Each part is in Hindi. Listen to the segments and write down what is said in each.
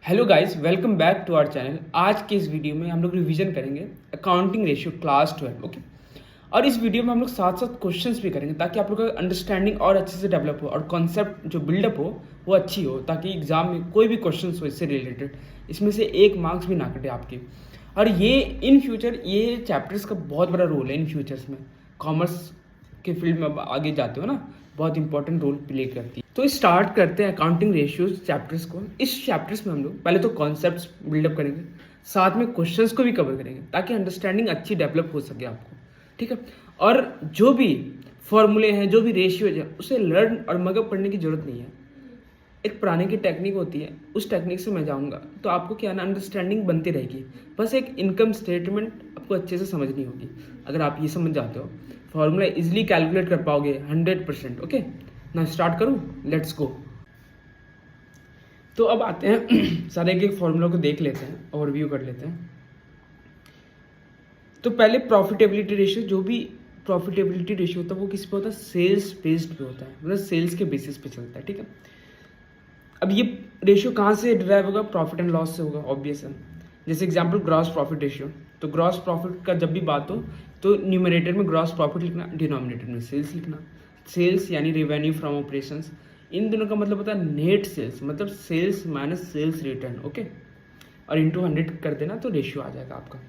Hello guys, welcome back to our channel. आज के इस वीडियो में हम लोग रिवीजन करेंगे अकाउंटिंग रेशियो क्लास 12। ओके, और इस वीडियो में हम लोग साथ साथ क्वेश्चंस भी करेंगे ताकि आप लोग का अंडरस्टैंडिंग और अच्छे से डेवलप हो और कॉन्सेप्ट जो बिल्डअप हो वो अच्छी हो, ताकि एग्जाम में कोई भी क्वेश्चन हो इससे रिलेटेड इसमें से एक मार्क्स भी ना कटे आपके। और ये इन फ्यूचर ये चैप्टर्स का बहुत बड़ा रोल है इन फ्यूचर्स में। कॉमर्स के फील्ड में अब आगे जाते हो ना, बहुत इंपॉर्टेंट रोल प्ले करती है। तो स्टार्ट करते हैं अकाउंटिंग रेशियोज चैप्टर्स को। इस चैप्टर्स में हम लोग पहले तो कॉन्सेप्ट्स बिल्डअप करेंगे, साथ में क्वेश्चंस को भी कवर करेंगे ताकि अंडरस्टैंडिंग अच्छी डेवलप हो सके आपको, ठीक है। और जो भी फॉर्मूले हैं, जो भी रेशियोज हैं, उसे लर्न और मगअप करने की जरूरत नहीं है। एक पुराने की टेक्निक होती है, उस टेक्निक से मैं जाऊंगा तो आपको क्या ना अंडरस्टैंडिंग बनती रहेगी। बस एक इनकम स्टेटमेंट आपको अच्छे से समझनी होगी। अगर आप ये समझ जाते हो, फॉर्मूला इजीली कैलकुलेट कर पाओगे 100%। ओके, ना स्टार्ट करूं, लेट्स गो। तो अब आते हैं सारे एक फॉर्मूला को देख लेते हैं, ओवरव्यू कर लेते हैं। तो पहले प्रॉफिटेबिलिटी रेशियो, जो भी प्रॉफिटेबिलिटी रेशियो होता है वो किस पे होता है? सेल्स बेस्ड पे होता है, मतलब सेल्स के बेसिस पे चलता है, ठीक है। अब ये रेशियो कहाँ से डिराइव होगा? प्रॉफिट एंड लॉस से होगा, ऑब्वियस है। जैसे एग्जांपल ग्रॉस प्रॉफिट रेशियो, तो ग्रॉस प्रॉफिट का जब भी बात हो तो न्यूमरेटर में ग्रॉस प्रॉफिट लिखना, डिनोमिनेटर में सेल्स लिखना। सेल्स यानी रेवेन्यू फ्रॉम ऑपरेशंस, इन दोनों का मतलब होता है नेट सेल्स, मतलब sales minus sales return. Okay, और इंटू 100 कर देना तो रेशियो आ जाएगा आपका।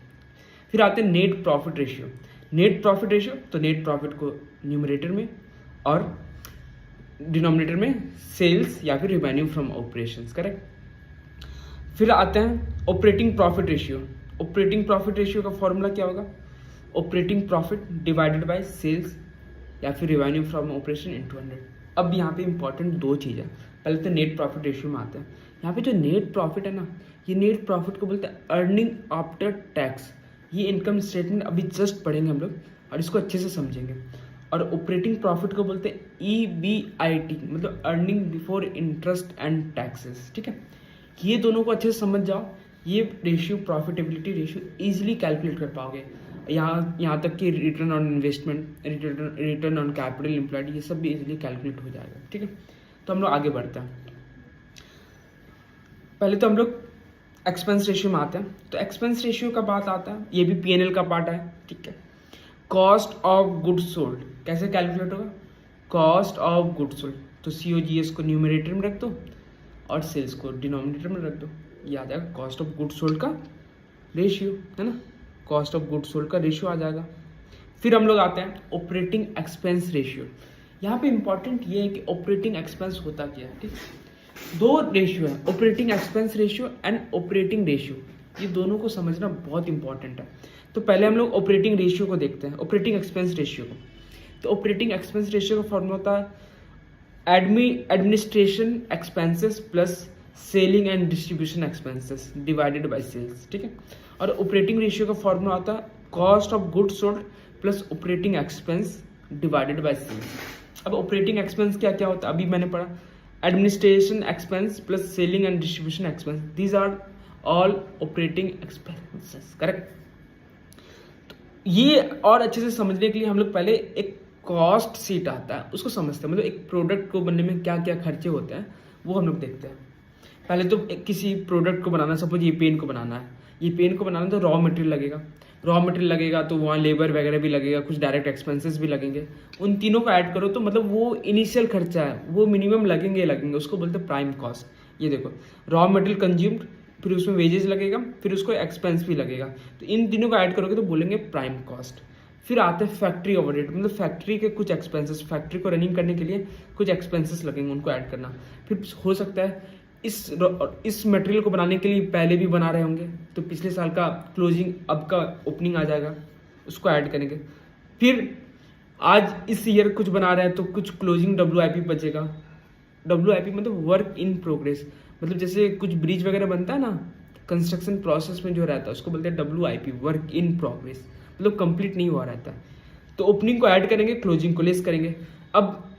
फिर आते हैं net profit ratio. Net profit ratio, तो नेट प्रॉफिट को न्यूमरेटर में और डिनोमिनेटर में सेल्स या फिर रेवेन्यू फ्रॉम ऑपरेशंस, करेक्ट। फिर आते हैं operating profit ratio. Operating profit ratio का फॉर्मूला क्या होगा? Operating profit divided by sales या फिर रेवेन्यू फ्रॉम ऑपरेशन इंटू 100। अब यहाँ पे इंपॉर्टेंट दो चीज़ है। पहले तो नेट प्रॉफिट रेशियो में आते हैं। यहाँ पे जो नेट प्रॉफिट है ना, ये नेट प्रॉफिट को बोलते हैं अर्निंग आफ्टर टैक्स। ये इनकम स्टेटमेंट अभी जस्ट पढ़ेंगे हम लोग और इसको अच्छे से समझेंगे। और ऑपरेटिंग प्रॉफिट को बोलते हैं EBIT, मतलब earning before interest and taxes, ठीक है। ये दोनों को अच्छे से समझ जाओ, ये ratio profitability ratio easily calculate कर पाओगे। यहाँ तक कि return on investment, return on capital employed, ये सब भी इजीली कैलकुलेट हो जाएगा, ठीक है। तो हम लोग आगे बढ़ते हैं। पहले तो हम लोग एक्सपेंस रेशियो में आते हैं। तो एक्सपेंस रेशियो का बात आता है, ये भी P&L का पार्ट है, ठीक है। कॉस्ट ऑफ गुड्स सोल्ड कैसे कैलकुलेट होगा? कॉस्ट ऑफ गुड्स सोल्ड, तो COGS को न्यूमरेटर में रख दो और सेल्स को डिनोमिनेटर में रख दो, ये आ जाएगा कॉस्ट ऑफ गुड्स सोल्ड का रेशियो, है ना। कॉस्ट ऑफ गुड्स सोल्ड का रेशियो आ जाएगा। फिर हम लोग आते हैं ऑपरेटिंग एक्सपेंस रेशियो। यहाँ पे इंपॉर्टेंट ये है कि ऑपरेटिंग एक्सपेंस होता क्या है, ठीक। दो रेशियो है, operating expense ratio and operating ratio. ये दोनों को समझना बहुत इंपॉर्टेंट है। तो पहले हम लोग ऑपरेटिंग रेशियो को देखते हैं, ऑपरेटिंग एक्सपेंस रेशियो को। तो ऑपरेटिंग एक्सपेंस रेशियो का फॉर्मूला होता है administration expenses plus selling and distribution expenses divided by sales, ठीक है। और ऑपरेटिंग रेशियो का फॉर्मूला होता है cost of goods sold plus operating expense divided by sales. अब ऑपरेटिंग एक्सपेंस क्या क्या होता है अभी मैंने पढ़ा, administration expense plus selling and distribution expense, these are all operating expenses, correct. ये और अच्छे से समझने के लिए हम लोग पहले एक कॉस्ट शीट आता है उसको समझते हैं, मतलब एक प्रोडक्ट को बनने में क्या क्या खर्चे होते हैं वो हम लोग देखते हैं। पहले तो किसी प्रोडक्ट को बनाना, सपोज ये पेन को बनाना है, ये पेन को बनाना तो रॉ मटेरियल लगेगा, रॉ मटेरियल लगेगा तो वहाँ लेबर वगैरह भी लगेगा, कुछ डायरेक्ट एक्सपेंसेस भी लगेंगे। उन तीनों को ऐड करो तो मतलब वो इनिशियल खर्चा है, वो मिनिमम लगेंगे, उसको बोलते हैं प्राइम कॉस्ट। ये देखो, रॉ मटेरियल कंज्यूम्ड, फिर उसमें वेजेस लगेगा, फिर उसको एक्सपेंस भी लगेगा, तो इन तीनों को ऐड करोगे तो बोलेंगे प्राइम कॉस्ट। फिर आते हैं फैक्ट्री ओवरहेड, मतलब फैक्ट्री के कुछ एक्सपेंसेस, फैक्ट्री को रनिंग करने के लिए कुछ एक्सपेंसेस लगेंगे, उनको ऐड करना। फिर हो सकता है इस मटेरियल को बनाने के लिए पहले भी बना रहे होंगे तो पिछले साल का क्लोजिंग अब का ओपनिंग आ जाएगा, उसको ऐड करेंगे। फिर आज इस ईयर कुछ बना रहे हैं तो कुछ क्लोजिंग WIP बचेगा। WIP मतलब वर्क इन प्रोग्रेस, मतलब जैसे कुछ ब्रिज वगैरह बनता है ना, कंस्ट्रक्शन प्रोसेस में जो रहता है उसको बोलते हैं WIP, वर्क इन प्रोग्रेस, मतलब कंप्लीट नहीं हुआ रहता। तो ओपनिंग को ऐड करेंगे, क्लोजिंग को लेस करेंगे। अब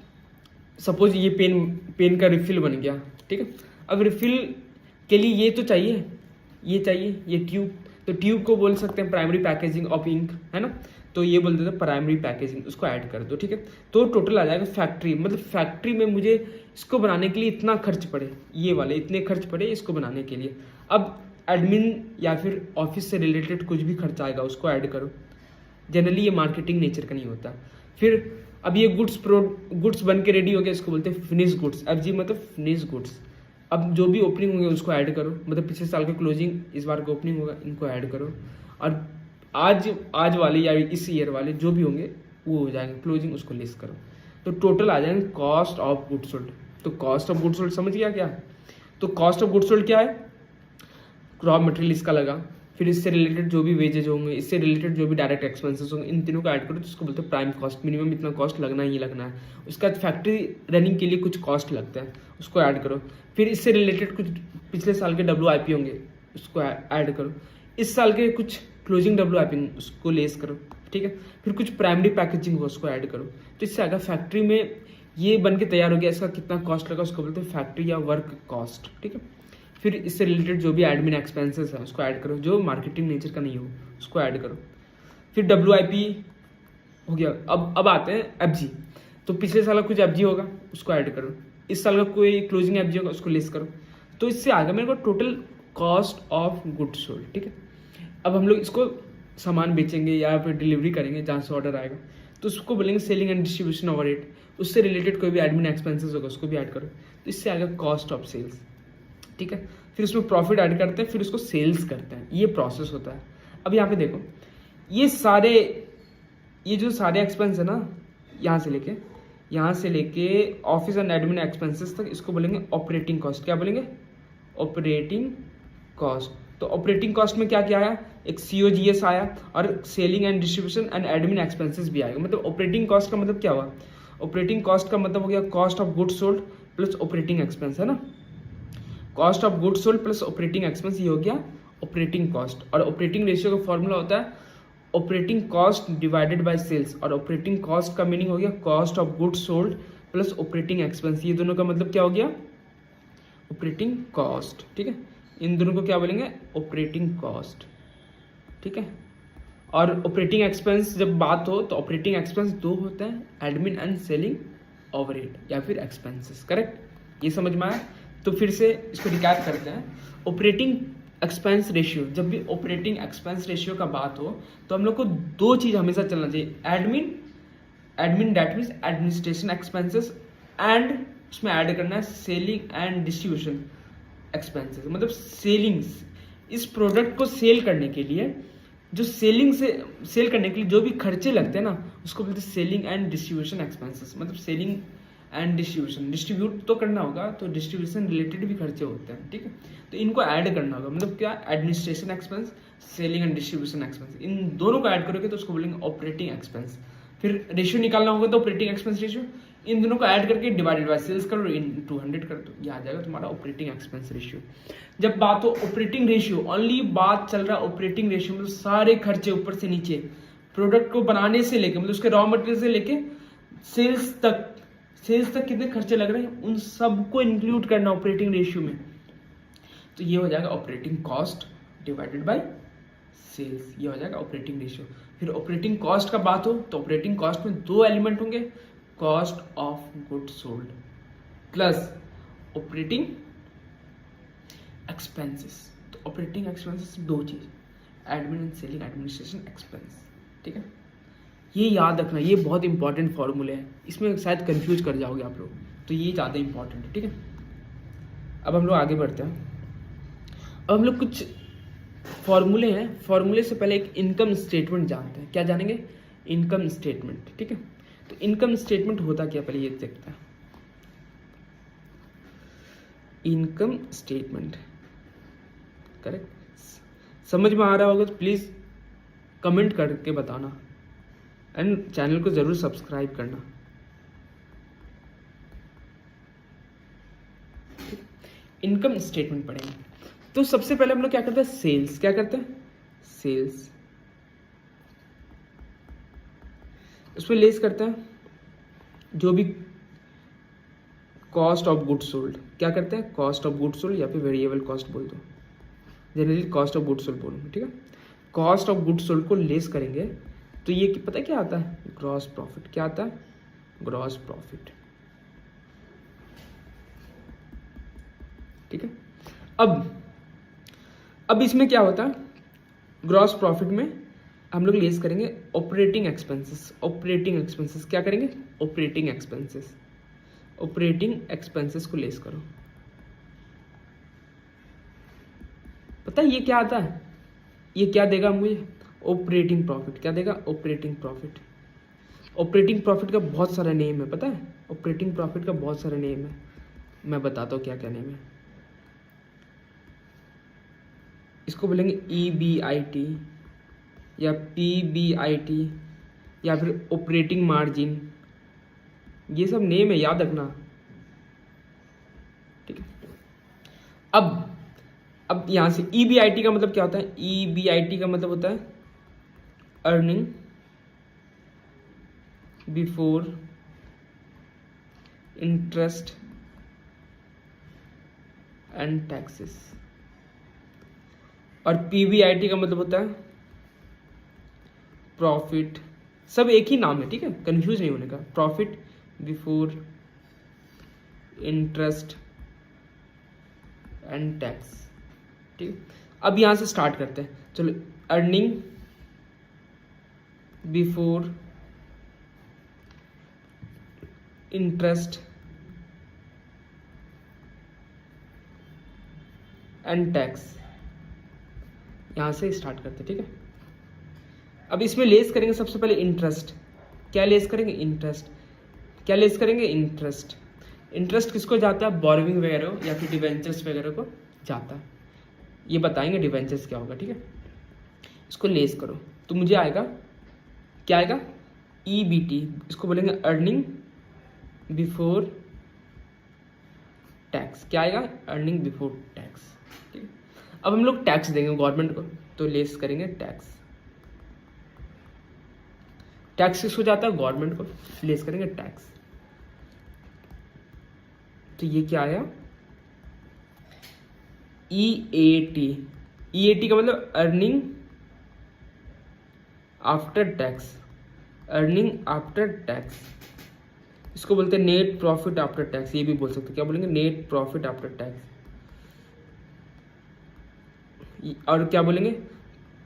सपोज ये पेन का रिफिल बन गया, ठीक है। अब रिफिल के लिए ये तो चाहिए, ये चाहिए, ये ट्यूब, तो ट्यूब को बोल सकते हैं प्राइमरी पैकेजिंग ऑफ इंक, है ना। तो ये बोलते थे प्राइमरी पैकेजिंग, उसको ऐड कर दो, ठीक है। तो टोटल आ जाएगा फैक्ट्री, मतलब फैक्ट्री में मुझे इसको बनाने के लिए इतना खर्च पड़े, ये वाले इतने खर्च पड़े इसको बनाने के लिए। अब एडमिन या फिर ऑफिस से रिलेटेड कुछ भी खर्च आएगा उसको ऐड करो। जनरली ये मार्केटिंग नेचर का नहीं होता। फिर अब ये गुड्स बन के रेडी हो गया, इसको बोलते हैं फिनिश गुड्स। अब जी मतलब फिनिश गुड्स। अब जो भी ओपनिंग होंगे उसको ऐड करो, मतलब पिछले साल का क्लोजिंग इस बार का ओपनिंग होगा, इनको ऐड करो। और आज वाले या इस ईयर वाले जो भी होंगे वो हो जाएंगे क्लोजिंग, उसको लिस्ट करो। तो टोटल आ जाएंगे कॉस्ट ऑफ गुड्स सोल्ड। तो कॉस्ट ऑफ गुड्स सोल्ड समझ गया क्या? तो कॉस्ट ऑफ गुड्स सोल्ड क्या है? रॉ मटेरियल इसका लगा, फिर इससे रिलेटेड जो भी वेजेज होंगे, इससे रिलेटेड जो भी डायरेक्ट एक्सपेंसेस होंगे, इन तीनों को ऐड करो तो उसको बोलते हैं प्राइम कॉस्ट। मिनिमम इतना कॉस्ट लगना ही लगना है। उसका फैक्ट्री रनिंग के लिए कुछ कॉस्ट लगता है, उसको ऐड करो। फिर इससे रिलेटेड कुछ पिछले साल के WIP होंगे, उसको ऐड करो। इस साल के कुछ क्लोजिंग WIP उसको लेस करो, ठीक है। फिर कुछ प्राइमरी पैकेजिंग हो उसको ऐड करो। तो इससे आगे फैक्ट्री में ये बन के तैयार हो गया, इसका कितना कॉस्ट लगा उसको बोलते हैं फैक्ट्री या वर्क कॉस्ट, ठीक है। फिर इससे रिलेटेड जो भी एडमिन एक्सपेंसेस है उसको ऐड करो, जो मार्केटिंग नेचर का नहीं हो उसको ऐड करो। फिर WIP हो गया। अब आते हैं FG। तो पिछले साल का कुछ FG होगा उसको ऐड करो, इस साल का कोई क्लोजिंग FG होगा उसको लिस्ट करो। तो इससे आगे मेरे को total cost of goods sold, ठीक है। अब हम लोग इसको सामान बेचेंगे या फिर डिलीवरी करेंगे जहाँ से ऑर्डर आएगा, तो उसको बोलेंगे सेलिंग एंड डिस्ट्रीब्यूशन ओवरहेड। उससे रिलेटेड कोई भी एडमिन एक्सपेंसेस होगा उसको भी ऐड करो। तो इससे आएगा कॉस्ट ऑफ सेल्स, ठीक है। फिर उसमें प्रॉफिट ऐड करते हैं, फिर उसको सेल्स करते हैं, ये प्रोसेस होता है। अब यहाँ पे देखो ये जो सारे एक्सपेंस है ना, यहाँ से लेके ऑफिस एंड एडमिन एक्सपेंसेस तक, इसको बोलेंगे ऑपरेटिंग कॉस्ट। क्या बोलेंगे? Operating cost. तो ऑपरेटिंग कॉस्ट में क्या क्या आया? एक COGS आया और selling and distribution and admin expenses भी आएगा। मतलब ऑपरेटिंग कॉस्ट का मतलब क्या हुआ? ऑपरेटिंग कॉस्ट का मतलब हो गया cost of goods sold plus operating expense, है ना। Cost of goods sold plus operating expense, ये हो गया ऑपरेटिंग कॉस्ट। और ऑपरेटिंग रेशियो का फॉर्मूला होता है operating cost divided by sales. और ऑपरेटिंग कॉस्ट का मीनिंग हो गया cost of goods sold plus operating expense. ये दोनों का मतलब क्या हो गया? ऑपरेटिंग कॉस्ट, ठीक है। इन दोनों को क्या बोलेंगे? ऑपरेटिंग कॉस्ट, ठीक है। और ऑपरेटिंग एक्सपेंस जब बात हो तो ऑपरेटिंग एक्सपेंस दो होते हैं, एडमिन एंड सेलिंग ओवरहेड या फिर एक्सपेंसेस, करेक्ट। ये समझ में आया? तो फिर से इसको रिकैप करते हैं। ऑपरेटिंग एक्सपेंस रेशियो, जब भी ऑपरेटिंग एक्सपेंस रेशियो का बात हो तो हम लोग को दो चीज़ हमेशा चलना चाहिए, admin that means administration expenses, and उसमें ऐड करना है सेलिंग एंड डिस्ट्रीब्यूशन एक्सपेंसेस। मतलब सेलिंग्स, इस प्रोडक्ट को सेल करने के लिए जो सेल करने के लिए जो भी खर्चे लगते हैं ना, उसको बोलते हैं सेलिंग एंड डिस्ट्रीब्यूशन एक्सपेंसेस। मतलब सेलिंग एंड डिस्ट्रीब्यूट तो करना होगा, तो डिस्ट्रीब्यूशन रिलेटेड भी खर्चे होते हैं, ठीक है। तो इनको ऐड करना होगा, मतलब क्या? Administration expense, selling and distribution expense, इन दोनों को ऐड करोगे तो उसको बोलेंगे ऑपरेटिंग एक्सपेंस। फिर रेशियो निकालना होगा तो ऑपरेटिंग एक्सपेंस रेशियो, इन दोनों को ऐड करके डिवाइडेड बाय सेल्स करो, इन 200 कर दो, ये आ जाएगा तुम्हारा ऑपरेटिंग एक्सपेंस रेशियो। जब बात हो ऑपरेटिंग रेशियो, ओनली बात चल रहा है ऑपरेटिंग रेशियो, मतलब सारे खर्चे ऊपर से नीचे, प्रोडक्ट को बनाने से लेके, मतलब उसके रॉ मटेरियल से लेके सेल्स तक कितने खर्चे लग रहे हैं, उन सबको इंक्लूड करना ऑपरेटिंग रेशियो में। तो ये हो जाएगा operating cost divided by sales, ये हो जाएगा ऑपरेटिंग रेशियो। फिर ऑपरेटिंग कॉस्ट का बात हो तो ऑपरेटिंग कॉस्ट में दो एलिमेंट होंगे, cost of goods sold plus operating expenses. तो ऑपरेटिंग एक्सपेंसेस दो चीज, admin and selling administration expense, ठीक है। ये याद रखना, ये बहुत इंपॉर्टेंट फॉर्मूले हैं, इसमें शायद कंफ्यूज कर जाओगे आप लोग, तो ये ज़्यादा इंपॉर्टेंट है, ठीक है। अब हम लोग आगे बढ़ते हैं। अब हम लोग कुछ फॉर्मूले हैं, फॉर्मूले से पहले एक इनकम स्टेटमेंट जानते हैं। क्या जानेंगे? इनकम स्टेटमेंट, ठीक है। तो इनकम स्टेटमेंट होता क्या, पहले ये देखते हैं। Income statement, correct. समझ में आ रहा होगा तो प्लीज़ कमेंट करके बताना, एंड चैनल को ज़रूर सब्सक्राइब करना। इनकम स्टेटमेंट पढ़ेंगे तो सबसे पहले हम लोग क्या करते हैं? सेल्स। क्या करते हैं? सेल्स। उसमें लेस करते हैं जो भी कॉस्ट ऑफ गुड्स सोल्ड। क्या करते हैं? कॉस्ट ऑफ गुड्स सोल्ड या फिर वेरिएबल कॉस्ट बोल दो, generally cost of goods sold बोलूँगा, ठीक है। कॉस्ट ऑफ गुड्स सोल्ड को लेस करेंगे तो ये पता है क्या आता है, ग्रॉस प्रॉफिट। क्या आता है, ग्रॉस प्रॉफिट। ठीक है। अब इसमें क्या होता है, ग्रॉस प्रॉफिट में हम लोग लेस करेंगे ऑपरेटिंग एक्सपेंसेस। ऑपरेटिंग एक्सपेंसेस क्या करेंगे, ऑपरेटिंग एक्सपेंसेस। ऑपरेटिंग एक्सपेंसेस को लेस करो। पता है ये क्या आता है, ये क्या देगा मुझे, ऑपरेटिंग प्रॉफिट। क्या देगा, ऑपरेटिंग प्रॉफिट। ऑपरेटिंग प्रॉफिट का बहुत सारा नेम है, पता है, ऑपरेटिंग प्रॉफिट का बहुत सारा नेम है। मैं बताता हूँ क्या क्या नेम है। इसको बोलेंगे EBIT या PBIT या फिर ऑपरेटिंग मार्जिन। ये सब नेम है, याद रखना। ठीक है। अब यहां से EBIT का मतलब क्या होता है, EBIT का मतलब होता है earning before interest and taxes. और PBIT का मतलब होता है प्रॉफिट। सब एक ही नाम है, ठीक है, कंफ्यूज नहीं होने का। Profit before interest and tax. ठीक है। अब यहां से स्टार्ट करते हैं, चलो। Earning before interest and tax, यहां से स्टार्ट करते हैं। ठीक है। अब इसमें लेस करेंगे सबसे पहले इंटरेस्ट। क्या लेस करेंगे, इंटरेस्ट। क्या लेस करेंगे, इंटरेस्ट। इंटरेस्ट किसको जाता है, बोरोविंग वगैरह या फिर डिवेंचर्स वगैरह को जाता है। ये बताएंगे डिवेंचर्स क्या होगा। ठीक है। इसको लेस करो तो मुझे आएगा, क्या आएगा, EBT। इसको बोलेंगे अर्निंग बिफोर टैक्स। क्या आएगा, अर्निंग बिफोर टैक्स। ठीक है। अब हम लोग टैक्स देंगे गवर्नमेंट को, तो लेस करेंगे टैक्स। टैक्स किसको जाता है, गवर्नमेंट को, लेस करेंगे टैक्स। तो ये क्या आया, EAT। EAT का मतलब earning after tax. Earning after tax, इसको बोलते हैं नेट प्रॉफिट आफ्टर टैक्स। ये भी बोल सकते हैं, क्या बोलेंगे, नेट प्रॉफिट आफ्टर टैक्स। और क्या बोलेंगे,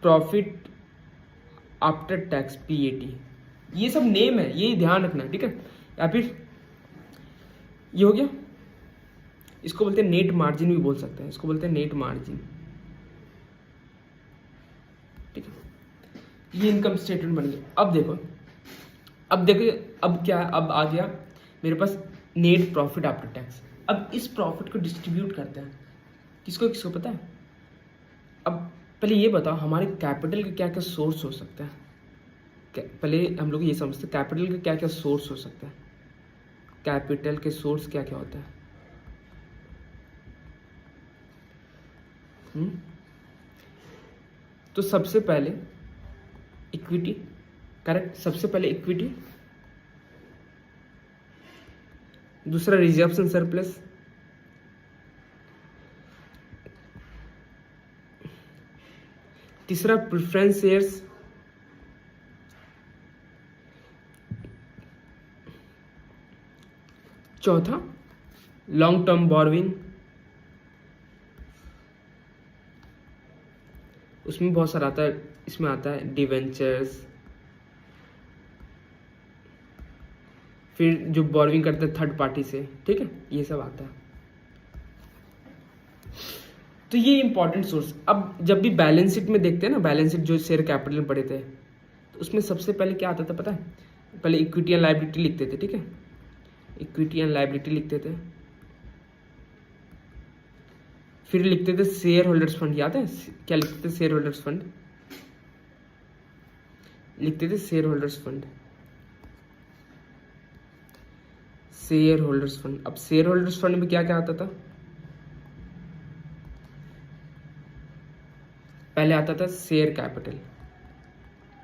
प्रॉफिट आफ्टर टैक्स, PAT। ये सब नेम है, ये ध्यान रखना। ठीक है। या फिर ये हो गया, इसको बोलते हैं नेट मार्जिन भी बोल सकते हैं, इसको बोलते हैं नेट मार्जिन। ठीक है। ये इनकम स्टेटमेंट बन गया। अब देखो, अब क्या है, अब आ गया मेरे पास नेट प्रॉफिट आफ्टर टैक्स। अब इस प्रॉफिट को डिस्ट्रीब्यूट करते हैं, किसको किसको पता है। अब पहले ये बताओ, हमारे कैपिटल के क्या क्या सोर्स हो सकता है। पहले हम लोग ये समझते हैं कैपिटल के क्या क्या सोर्स हो सकता है। कैपिटल के सोर्स क्या क्या होता है। तो सबसे पहले इक्विटी, करेक्ट, सबसे पहले इक्विटी। दूसरा रिजर्व्स एंड सरप्लस। तीसरा प्रेफरेंस शेयर्स। चौथा लॉन्ग टर्म बोरोविंग, उसमें बहुत सारा आता है। इसमें आता है डिवेंचर्स, फिर जो बोरोविंग करते हैं थर्ड पार्टी से। ठीक है, ये सब आता है। तो ये इंपॉर्टेंट सोर्स। अब जब भी बैलेंस शीट में देखते हैं ना, बैलेंस शीट जो शेयर कैपिटल में पढ़े थे, तो उसमें सबसे पहले क्या आता था पता है, पहले इक्विटी एंड लायबिलिटी लिखते थे। ठीक है, इक्विटी एंड लायबिलिटी लिखते थे, फिर लिखते थे शेयर होल्डर्स फंड। याद है क्या लिखते थे, शेयर होल्डर्स फंड लिखते थे, share holders fund, share holders fund. अब शेयर होल्डर्स फंड में क्या क्या आता था, पहले आता था शेयर कैपिटल।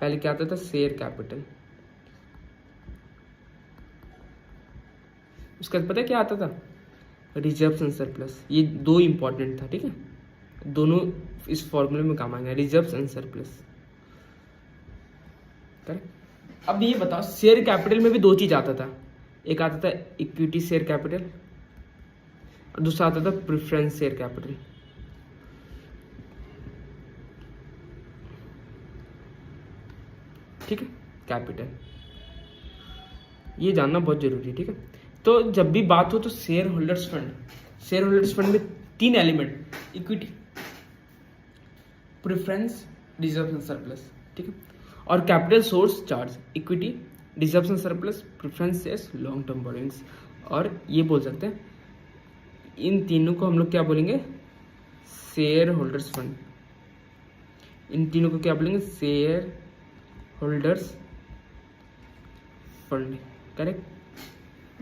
पहले क्या आता था, शेयर कैपिटल। उसके बाद पता है क्या आता था, रिजर्व्स एंड सरप्लस। ये दो इंपॉर्टेंट था। ठीक है, दोनों इस फॉर्मूले में काम आएंगे, रिजर्व्स एंड सरप्लस। करेक्ट। अब ये बताओ शेयर कैपिटल में भी दो चीज आता था, एक आता था इक्विटी शेयर कैपिटल और दूसरा आता था प्रेफरेंस शेयर कैपिटल। ठीक है, कैपिटल ये जानना बहुत जरूरी है। ठीक है, तो जब भी बात हो तो शेयर होल्डर्स फंड में तीन element, equity, preference, reserve and surplus. ठीक है, और capital source charge, equity, reserve and surplus, preference shares, long term borrowings. और ये बोल सकते हैं इन तीनों को हम लोग क्या बोलेंगे, शेयर होल्डर्स फंड। इन तीनों को क्या बोलेंगे, शेयर होल्डर्स फंड। करेक्ट,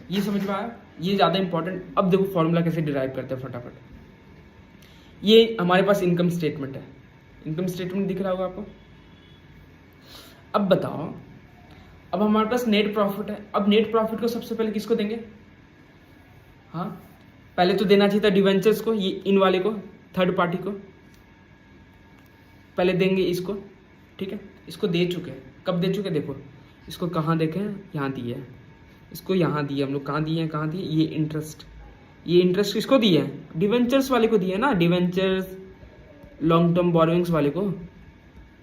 ये समझ में आया, ये ज़्यादा इंपॉर्टेंट। अब देखो फॉर्मूला कैसे डिराइव करते हैं फटाफट। ये हमारे पास इनकम स्टेटमेंट है, इनकम स्टेटमेंट दिख रहा होगा आपको। अब बताओ, अब हमारे पास नेट प्रॉफिट है। अब नेट प्रॉफिट को सबसे पहले किसको देंगे, हाँ पहले तो देना चाहिए था डिवेंचर्स को, ये इन वाले को, थर्ड पार्टी को पहले देंगे इसको। ठीक है, इसको दे चुके हैं, कब दे चुके, देखो इसको कहाँ देखे हैं, यहाँ दिए है, इसको यहाँ दिए हम लोग, कहाँ दिए हैं, कहाँ दिए, ये इंटरेस्ट किसको दिए हैं, डिवेंचर्स वाले को दिए है ना, डिवेंचर्स लॉन्ग टर्म बोरोइंग्स वाले को,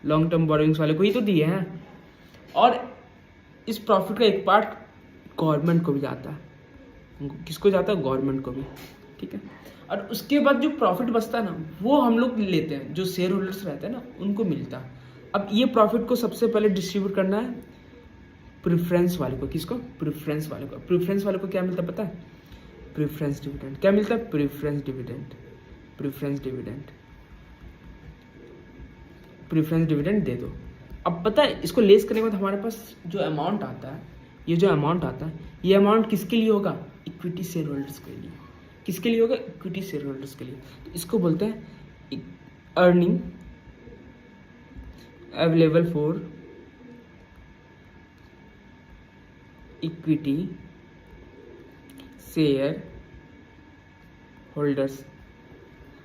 लॉन्ग टर्म बोरोइंग्स वाले को ही तो दिए हैं। और इस प्रॉफिट का एक पार्ट गवर्नमेंट को भी जाता है, किसको जाता है, गवर्नमेंट को भी। ठीक है, और उसके बाद जो प्रॉफिट बचता है ना, वो हम लोग लेते हैं, जो शेयर होल्डर्स रहते हैं ना उनको मिलता है। अब ये प्रॉफिट को सबसे पहले डिस्ट्रीब्यूट करना है प्रेफरेंस वाले को, किसको, प्रेफरेंस वाले को। प्रेफरेंस वाले को क्या मिलता है पता है, प्रेफरेंस डिविडेंड। क्या मिलता है, preference dividend, preference dividend, preference dividend दे दो। अब पता है इसको लेस करने के बाद हमारे पास जो अमाउंट आता है, ये जो अमाउंट आता है, ये अमाउंट किसके लिए होगा, इक्विटी शेयर होल्डर्स के लिए। किसके लिए होगा, इक्विटी शेयर होल्डर्स के लिए। तो इसको बोलते हैं earning available for equity share holders.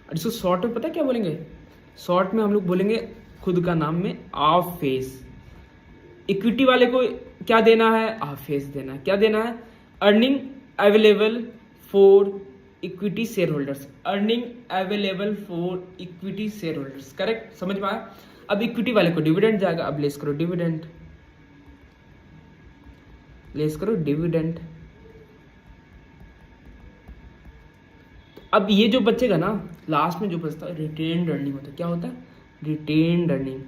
और इसको शॉर्ट में पता है क्या बोलेंगे, शॉर्ट में हम लोग बोलेंगे खुद का नाम में ऑफ फेस। इक्विटी वाले को क्या देना है, ऑफ फेस देना है। क्या देना है, earning available for equity share holders, earning available for equity share holders. Correct, समझ में आया। अब इक्विटी वाले को डिविडेंड जाएगा, अब लेस करो डिविडेंड, लेस करो डिविडेंड। अब ये जो बचेगा ना, लास्ट में जो बचता है रिटेन्ड अर्निंग होता है। क्या होता है, रिटेन्ड अर्निंग।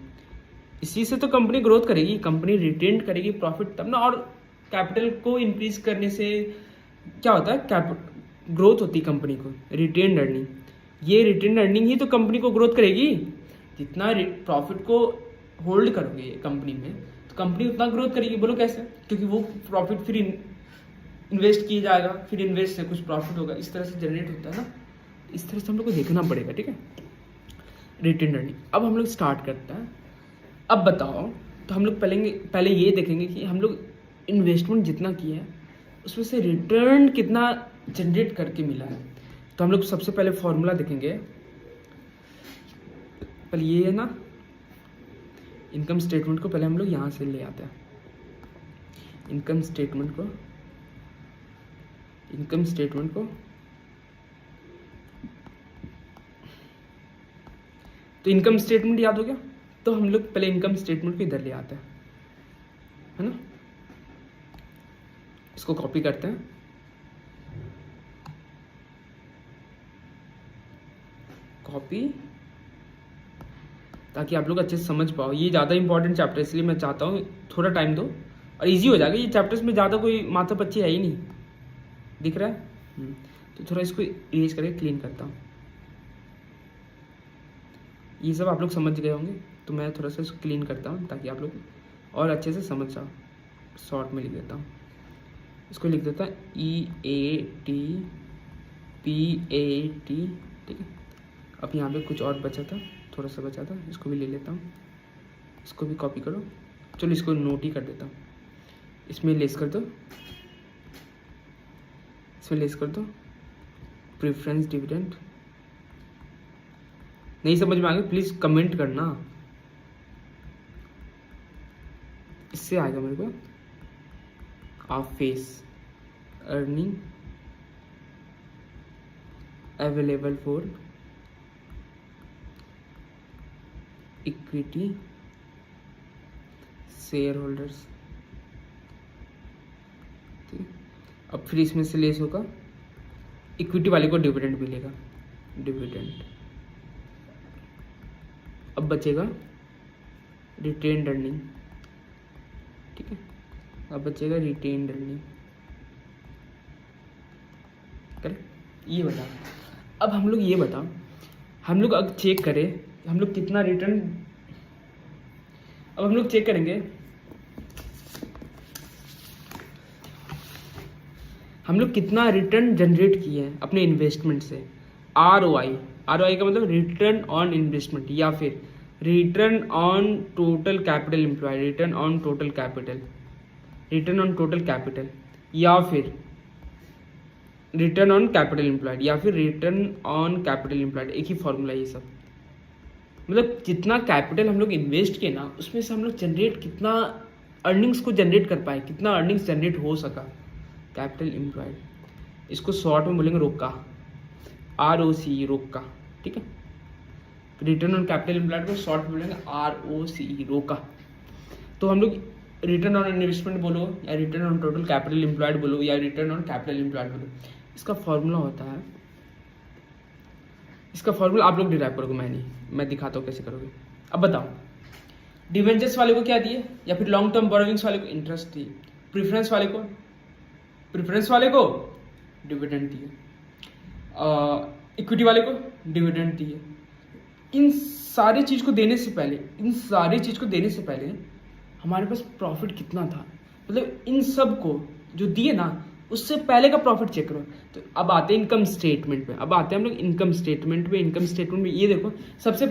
इसी से तो कंपनी ग्रोथ करेगी, कंपनी रिटेन्ड करेगी प्रॉफिट तब ना। और कैपिटल को इंक्रीज करने से क्या होता है, ग्रोथ होती है कंपनी को, रिटेन्ड अर्निंग। ये रिटेन्ड अर्निंग ही तो कंपनी को ग्रोथ करेगी। जितना प्रॉफिट को होल्ड करोगे कंपनी में तो कंपनी उतना ग्रोथ करेगी। बोलो कैसे, क्योंकि वो प्रॉफिट फिर इन्वेस्ट किया जाएगा, फिर इन्वेस्ट से कुछ प्रॉफिट होगा, इस तरह से जनरेट होता है ना। इस तरह से हम लोग को देखना पड़ेगा। ठीक है, रिटेन्ड अर्निंग। अब हम लोग स्टार्ट करते हैं। अब बताओ, तो हम लोग पहले ये देखेंगे कि हम लोग इन्वेस्टमेंट जितना किया है उसमें से रिटर्न कितना जनरेट करके मिला है। तो हम लोग सबसे पहले फॉर्मूला देखेंगे। पहले ये है ना, इनकम स्टेटमेंट को पहले हम लोग यहाँ से ले आते हैं। इनकम स्टेटमेंट को तो इनकम स्टेटमेंट याद हो गया, तो हम लोग पहले इनकम स्टेटमेंट को इधर ले आते हैं, है ना। इसको कॉपी करते हैं, कॉपी, ताकि आप लोग अच्छे से समझ पाओ। ये ज़्यादा इंपॉर्टेंट चैप्टर, इसलिए मैं चाहता हूँ थोड़ा टाइम दो और इजी हो जाएगा। ये चैप्टर्स में ज़्यादा कोई माथा पच्ची है ही नहीं, दिख रहा है। तो थोड़ा इसको इरेज करके क्लीन करता हूँ। ये सब आप लोग समझ गए होंगे, तो मैं थोड़ा सा इसको क्लीन करता हूँ ताकि आप लोग और अच्छे से समझ जाओ। शॉर्ट में लिख देता हूँ, इसको लिख देता है EATPAT। ठीक है, अब यहाँ पे कुछ और बचा था, थोड़ा सा बचा था, इसको भी ले लेता हूँ। इसको भी कॉपी करो, चलो इसको नोट ही कर देता हूँ। इसमें लेस कर दो, इसमें लेस कर दो प्रेफरेंस डिविडेंड। नहीं समझ में आ गया प्लीज़ कमेंट करना। इससे आएगा मेरे को of face earning available for equity share holders. अब फिर इसमें से लेस होगा, इक्विटी वाले को डिविडेंड मिलेगा, डिविडेंड। अब बचेगा रिटेन्ड अर्निंग, ठीक है, अब बचेगा रिटेन्ड अर्निंग, करेक्ट। ये बताओ, अब हम लोग ये बताओ, हम लोग अगर चेक करें हम लोग कितना रिटर्न, अब हम लोग चेक करेंगे हम लोग कितना रिटर्न जनरेट किए हैं अपने इन्वेस्टमेंट से। ROI का मतलब रिटर्न ऑन इन्वेस्टमेंट, या फिर return on total capital employed, return on total capital, return on total capital, या फिर रिटर्न ऑन कैपिटल एम्प्लॉयड, या फिर रिटर्न ऑन कैपिटल एम्प्लॉयड। एक ही फॉर्मूला ये सब, मतलब जितना कैपिटल हम लोग इन्वेस्ट किए ना उसमें से हम लोग जनरेट कितना अर्निंग्स को जनरेट कर पाए, कितना अर्निंग्स जनरेट हो सका, कैपिटल एम्प्लॉयड। इसको शॉर्ट में बोलेंगे रोका, ROCE, रोका, ठीक है। रिटर्न ऑन कैपिटल एम्प्लॉयड को शॉर्ट में बोलेंगे ROCE, रोका। तो हम लोग रिटर्न ऑन इन्वेस्टमेंट बोलो या return on total capital employed बोलो या रिटर्न ऑन कैपिटल एम्प्लॉयड बोलो, इसका फॉर्मूला होता है, इसका फॉर्मूला आप लोग डिराइव करोगे, मैं नहीं, मैं दिखाता हूँ कैसे करोगे। अब बताओ, डिवेंचर्स वाले को क्या दिए, या फिर लॉन्ग टर्म बोरोविंग्स वाले को इंटरेस्ट दिए, प्रेफरेंस वाले को डिविडेंड दिए, इक्विटी वाले को डिविडेंड दिए। इन सारी चीज़ को देने से पहले हमारे पास प्रॉफिट कितना था, मतलब इन सब को जो दिए ना उससे पहले का प्रॉफिट चेक करो। तो अब आते हैं इनकम स्टेटमेंट पे, हम लोग इनकम स्टेटमेंट में ये देखो, सबसे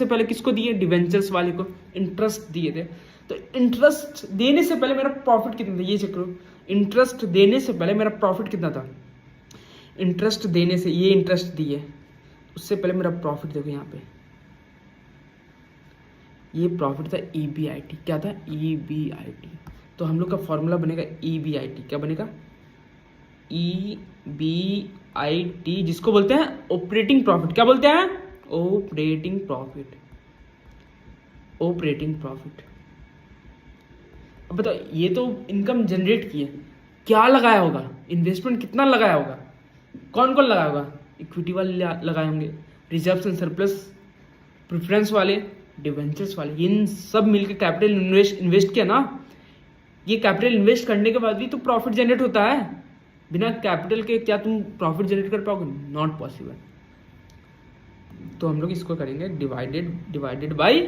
पहले किसको दिए, डिवेंचर्स वाले को इंटरेस्ट दिए थे। तो इंटरेस्ट देने से पहले मेरा प्रॉफिट कितना था ये चेक करो, इंटरेस्ट देने से पहले मेरा प्रॉफिट कितना था, इंटरेस्ट देने से ये इंटरेस्ट दिए, उससे पहले मेरा प्रॉफिट देखो यहाँ पे, ये प्रॉफिट था EBIT। क्या था, EBIT। तो हम लोग का फॉर्मूला बनेगा EBIT, क्या बनेगा, EBIT, जिसको बोलते हैं ऑपरेटिंग प्रॉफिट। क्या बोलते हैं, ऑपरेटिंग प्रॉफिट। अब बताओ, ये तो इनकम जनरेट की है, क्या लगाया होगा, इन्वेस्टमेंट कितना लगाया होगा, कौन कौन लगाया होगा, इक्विटी वाले लगाए होंगे, रिजर्व्स एंड सरप्लस, प्रेफरेंस वाले, डिवेंचर्स वाले, इन सब मिलकर कैपिटल इन्वेस्ट किया ना। ये कैपिटल इन्वेस्ट करने के बाद भी तो प्रॉफिट जनरेट होता है, बिना कैपिटल के क्या तुम प्रॉफिट जनरेट कर पाओगे, नॉट पॉसिबल। तो हम लोग इसको करेंगे divided by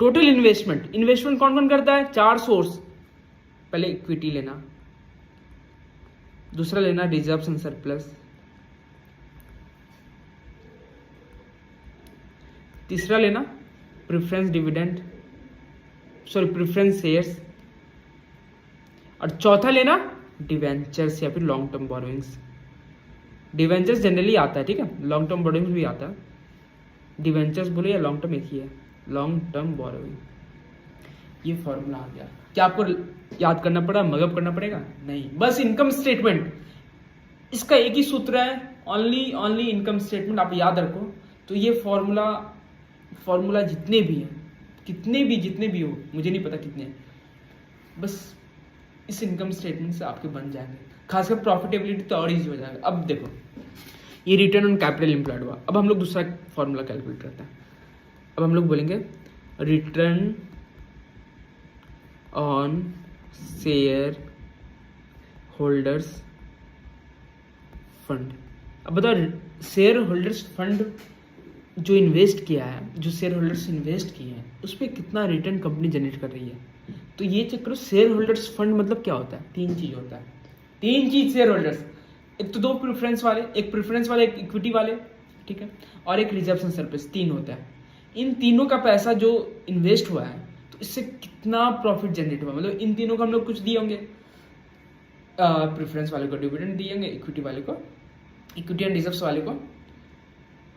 total investment. Investment कौन कौन करता है, 4 सोर्स, पहले इक्विटी लेना, दूसरा लेना रिजर्व्स एंड सरप्लस, तीसरा लेना प्रेफरेंस शेयर्स, और चौथा लेना डिवेंचर्स या फिर long term borrowings. Debentures generally आता है, ठीक है, लॉन्ग टर्म बोरोइंग्स भी आता है, डिवेंचर्स बोलो या लॉन्ग टर्म एक ही है, लॉन्ग टर्म बोरोइंग। ये फॉर्मूला आ गया। क्या आपको याद करना पड़ा, मगअप करना पड़ेगा, नहीं, बस इनकम स्टेटमेंट, इसका एक ही सूत्र है, ओनली इनकम स्टेटमेंट आप याद रखो। तो ये फॉर्मूला जितने भी हो, मुझे नहीं पता कितने, बस इस इनकम स्टेटमेंट से आपके बन जाएंगे, खासकर प्रॉफिटेबिलिटी तो और ईजी हो जाएगा। अब देखो, ये रिटर्न ऑन कैपिटल एम्प्लॉयड हुआ। अब हम लोग दूसरा फॉर्मूला कैलकुलेट करते हैं। अब हम लोग बोलेंगे return on share holders fund. अब बताओ, शेयर होल्डर्स फंड जो इन्वेस्ट किया है, जो शेयर होल्डर्स इन्वेस्ट किए हैं, उस पर कितना रिटर्न कंपनी जनरेट कर रही है। तो ये चेक करो, शेयर होल्डर्स फंड मतलब क्या होता है, 3 चीज होता है, 3 चीज शेयर होल्डर्स, एक तो 2 प्रेफरेंस वाले, एक इक्विटी वाले, ठीक है, और एक रिजर्व्स एंड सरप्लस, 3 होता है। इन तीनों का पैसा जो इन्वेस्ट हुआ है, तो इससे कितना प्रॉफिट जनरेट हुआ, मतलब इन तीनों को हम लोग कुछ दिए होंगे, प्रेफरेंस वाले को डिविडेंड दिए होंगे, इक्विटी एंड रिजर्व्स वाले को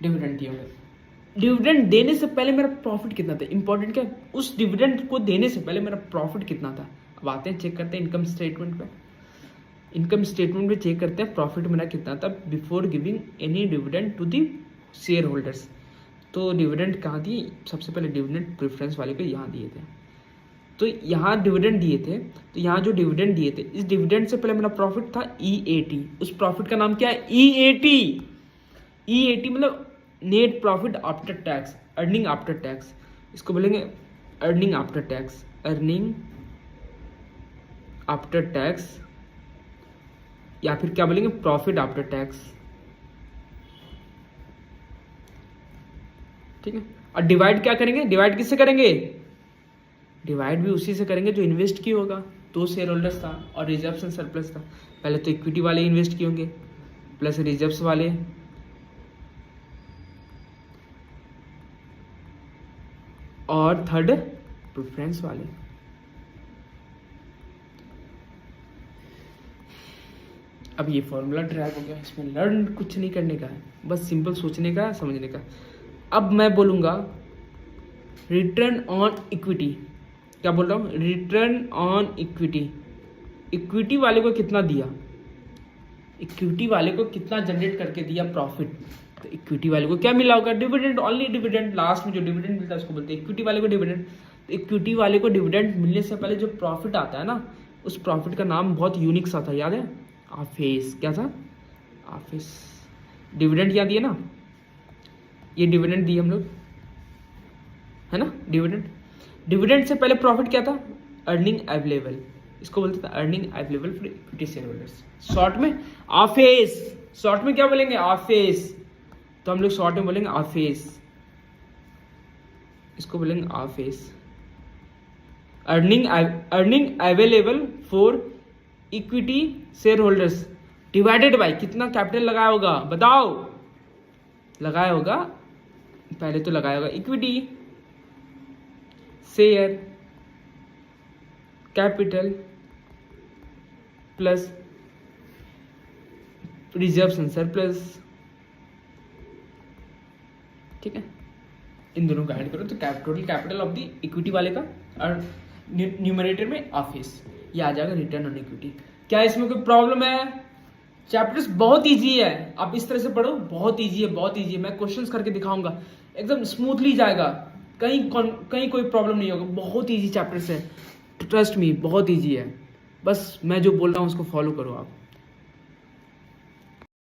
डिविडेंड दिए होंगे। डिविडेंड देने से पहले मेरा प्रॉफिट कितना था, इंपॉर्टेंट क्या है, उस डिविडेंड को देने से पहले मेरा प्रॉफिट कितना था। अब आते हैं चेक करते हैं इनकम स्टेटमेंट पे। इनकम स्टेटमेंट में चेक करते हैं प्रॉफिट मेरा कितना था before giving any dividend to the share holders. तो डिविडेंड कहाँ दिए, सबसे पहले डिविडेंड प्रेफरेंस वाले को यहाँ दिए थे, तो यहाँ डिविडेंड दिए थे, तो यहाँ जो डिविडेंड दिए थे इस डिविडेंड से पहले मेरा प्रॉफिट था EAT। उस प्रॉफिट का नाम क्या है, EAT। EAT मतलब net profit after tax, earning after tax, इसको बोलेंगे earning after tax, earning after tax, या फिर क्या बोलेंगे प्रॉफिट आफ्टर टैक्स। ठीक है, और डिवाइड क्या करेंगे, डिवाइड किससे करेंगे, डिवाइड भी उसी से करेंगे जो इन्वेस्ट किया होगा। तो शेयर होल्डर्स था और रिजर्व्स एंड सरप्लस था। पहले तो इक्विटी वाले इन्वेस्ट किए होंगे प्लस रिजर्व्स वाले, और थर्ड प्रेफरेंस वाले। अब ये फॉर्मूला ड्राइव हो गया, इसमें लर्न कुछ नहीं करने का है, बस सिंपल सोचने का, समझने का। अब मैं बोलूँगा रिटर्न ऑन इक्विटी, क्या बोल रहा हूँ, रिटर्न ऑन इक्विटी। इक्विटी वाले को कितना दिया, इक्विटी वाले को कितना जनरेट करके दिया प्रॉफिट, तो इक्विटी वाले को क्या मिला होगा, डिविडेंड, ओनली डिविडेंड। लास्ट में जो डिविडेंड मिलता है उसको बोलते हैं इक्विटी वाले को डिविडेंड। तो इक्विटी वाले को डिविडेंड मिलने से पहले जो प्रॉफिट आता है ना, उस प्रॉफिट का नाम बहुत यूनिक सा था, याद है, आफेस। क्या था, आफेस। डिविडेंड क्या दिए ना, ये डिविडेंड दिए हम लोग, है ना, डिविडेंड। डिविडेंड से पहले प्रॉफिट क्या था, अर्निंग अवेलेबल, इसको बोलते थे earning available for equity share holders, short में आफेस। शॉर्ट में क्या बोलेंगे, आफेस। तो हम लोग शॉर्ट में बोलेंगे आफेस, इसको बोलेंगे आफेस। Earning available for equity share holders divided by कितना कैपिटल लगाया होगा, बताओ, लगाया होगा, पहले तो लगाया होगा equity share capital plus reserves and surplus. ठीक है, इन दोनों का ऐड करो तो total capital of the equity वाले का, और न्यूमरेटर में ऑफिस, ये आ जाएगा रिटर्न ऑन इक्विटी। क्या इसमें कोई प्रॉब्लम है, चैप्टर्स बहुत इजी है, आप इस तरह से पढ़ो, बहुत इजी है, बहुत इजी है। मैं क्वेश्चंस करके दिखाऊंगा, एकदम स्मूथली जाएगा, कहीं कोई प्रॉब्लम नहीं होगा, बहुत इजी चैप्टर्स है, ट्रस्ट मी, बहुत इजी है। बस मैं जो बोल रहा हूँ उसको फॉलो करो आप।